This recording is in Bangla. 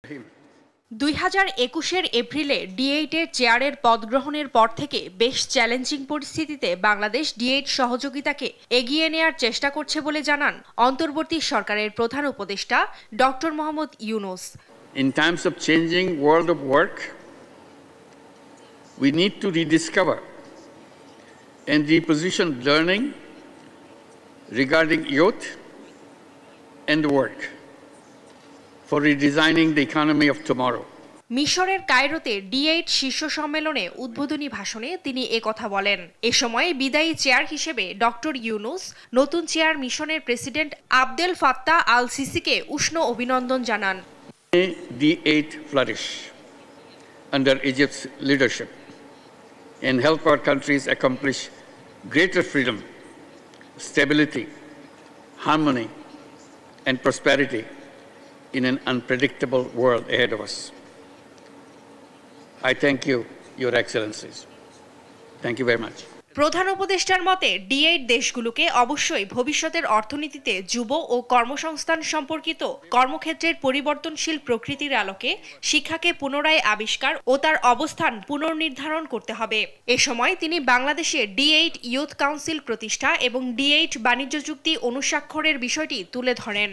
2021-এর এপ্রিলে ডি8-এর চেয়ারের পদ গ্রহণের পর থেকে বেশ চ্যালেঞ্জিং পরিস্থিতিতে বাংলাদেশ ডি8 সহযোগিতাকে এগিয়ে নেয়ার চেষ্টা করছে বলে জানান অন্তর্বর্তী সরকারের প্রধান উপদেষ্টা doctor Mohammad Yunus. In times of changing world of work, we need to rediscover and reposition learning regarding youth and work for redesigning the economy of tomorrow. মিশরের কায়রোতে ডি8 শীর্ষ সম্মেলনে উদ্বোধনী ভাষণে তিনি একথা বলেন। এ সময় বিদায়ী চেয়ার হিসেবে ডক্টর ইউনূস নতুন চেয়ার মিশনের প্রেসিডেন্ট আবদেল ফাত্তাহ আল সিসিকে উষ্ণ অভিনন্দন জানান। May D8 flourish under Egypt's leadership and help our countries accomplish greater freedom, stability, harmony, and prosperity in an unpredictable world ahead of us. I thank you, Your Excellencies. Thank you very much. প্রধান উপদেষ্টার মতে ডি8 দেশগুলোকে অবশ্যই ভবিষ্যতের অর্থনীতিতে যুব ও কর্মসংস্থান সম্পর্কিত কর্মক্ষেত্রের পরিবর্তনশীল প্রকৃতির আলোকে শিক্ষাকে পুনরায় আবিষ্কার ও তার অবস্থান পুনর্নির্ধারণ করতে হবে। এ সময় তিনি বাংলাদেশে ডি8 ইউথ কাউন্সিল প্রতিষ্ঠা এবং ডি8 বাণিজ্য চুক্তি অনুস্বাক্ষরের বিষয়টি তুলে ধরেন।